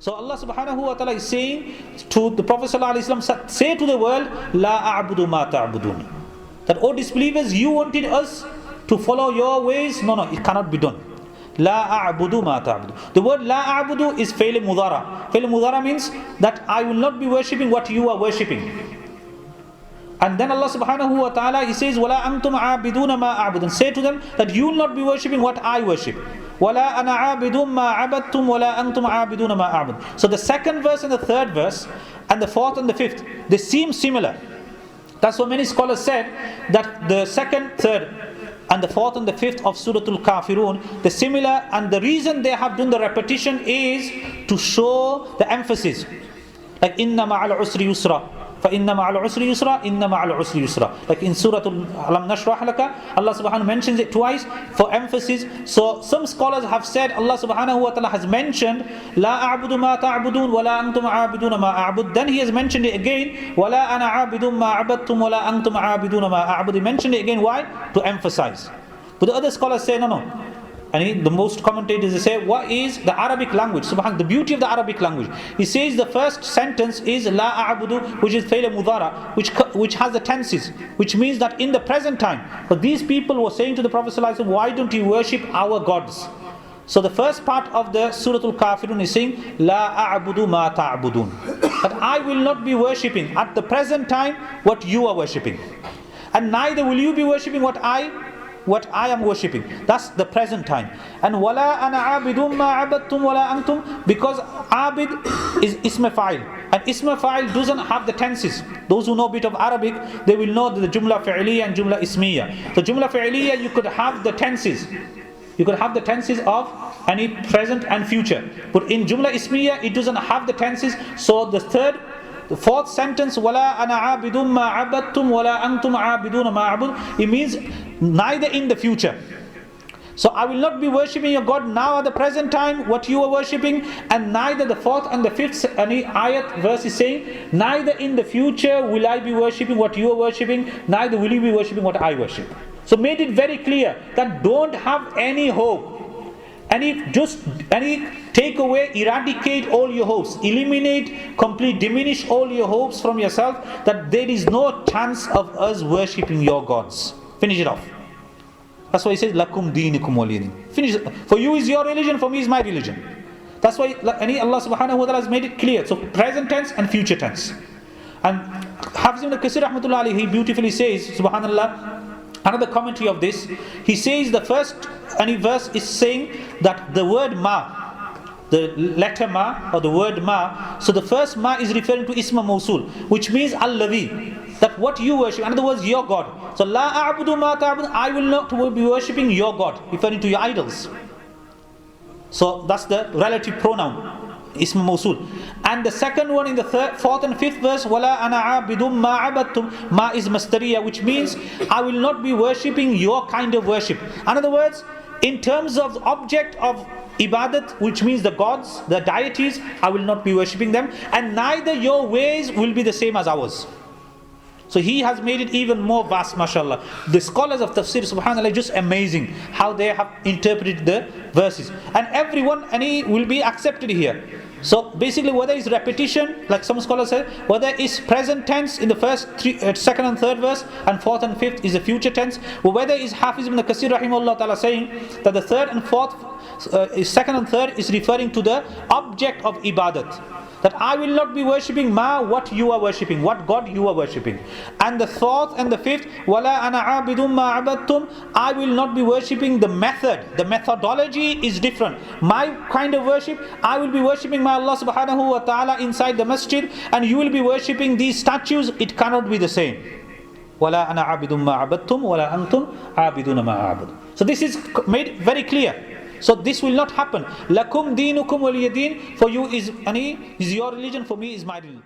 So Allah subhanahu wa ta'ala is saying to the Prophet sallallahu alaihi wasallam, say to the world, La a'budu ma ta'budun. That, oh disbelievers, you wanted us to follow your ways. No, it cannot be done. La a'budu ma ta'budu. The word la a'budu is fail mudara. Fail mudara means that I will not be worshipping what you are worshipping. And then Allah subhanahu wa ta'ala, He says, Wala antum a'biduna ma a'budun. Say to them that you will not be worshipping what I worship. Wala ana a'bidun ma a'badtum wala antum a'biduna ma a'bud. So the second verse and the third verse and the fourth and the fifth, they seem similar. That's why many scholars said that the second, third and the fourth and the fifth of Surah Al-Kafirun, the similar, and the reason they have done the repetition is to show the emphasis. Like inna ma'al usri yusra. فَإِنَّ مَعَ الْعُسْرِ يُسْرًا إِنَّ مَعَ الْعُسْرِ يُسْرًا. Like in Surah Alam Nashrah Laka, Allah subhanahu wa ta'ala mentions it twice for emphasis. So some scholars have said Allah subhanahu wa ta'ala has mentioned La a'budu ma ta'budun wa la antum a'biduna ma a'bud. Then He has mentioned it again, wa la ana a'bidun ma a'badtum wa la antum a'biduna ma a'bud. He mentioned it again, why? To emphasize. But the other scholars say no. And the most commentators say, what is the Arabic language? Subhanallah, the beauty of the Arabic language. He says the first sentence is La a'budu, which is fail mudara, which has the tenses, which means that in the present time. But these people were saying to the Prophet ﷺ, why don't you worship our gods? So the first part of the Surah Al-Kafirun is saying, La a'budu ma ta'budun. That I will not be worshipping at the present time what you are worshipping. And neither will you be worshipping what I am worshipping. That's the present time. And wala ana abidum ma abadtum wala antum, because abid is isma fa'il, and isma fa'il doesn't have the tenses. Those who know a bit of Arabic, they will know the jumla fi'liya and jumla ismiya. So jumla fi'liya, you could have the tenses. You could have the tenses of any present and future. But in jumla ismiya, it doesn't have the tenses. So the fourth sentence, wala ana abidum ma abadtum wala antum abiduna ma abud, it means neither in the future. So I will not be worshipping your God now at the present time what you are worshipping, and neither the fourth and the fifth ayat verse is saying, neither in the future will I be worshipping what you are worshipping, neither will you be worshipping what I worship. So made it very clear that don't have any hope. Take away, eradicate all your hopes, eliminate, diminish all your hopes from yourself, that there is no chance of us worshipping your gods. Finish it off. That's why He says, Lakum deenukum waliyadin. Finish it. For you is your religion, for me is my religion. That's why Allah subhanahu wa ta'ala has made it clear. So present tense and future tense. And Hafiz ibn Kathir rahmatullah alayhi, he beautifully says, subhanallah, another commentary of this, he says the first verse is saying that the word ma, the letter ma or the word ma, so the first ma is referring to isma mawsul, which means alladhi, that what you worship, in other words your God. So la a'budu ma ta'bud, I will not be worshipping your God, referring to your idols. So that's the relative pronoun, isma mawsul. And the second one in the third, fourth and fifth verse, wala ana a'bidum ma abadtum, ma is masdariya, which means I will not be worshipping your kind of worship. In other words, in terms of object of ibadat, which means the gods, the deities, I will not be worshipping them, and neither your ways will be the same as ours. So he has made it even more vast, mashallah. The scholars of Tafsir, subhanallah, just amazing how they have interpreted the verses. And everyone, will be accepted here. So basically, whether it's repetition, like some scholars say, whether it's present tense in the first second and third verse, and fourth and fifth is the future tense, or whether it's Hafiz ibn Kathir rahimahullah ta'ala saying that the third and fourth, second and third is referring to the object of ibadat. That I will not be worshipping ma, what you are worshipping, what God you are worshipping. And the fourth and the fifth, wala ana abidum ma abadtum, I will not be worshipping the method. The methodology is different. My kind of worship, I will be worshipping my Allah subhanahu wa ta'ala inside the masjid, and you will be worshipping these statues. It cannot be the same. Wala ana abidum ma abadtum wala antum abiduna ma abud. So this is made very clear. So this will not happen. Lakum deenukum waliyadin, for you is your religion, for me is my religion.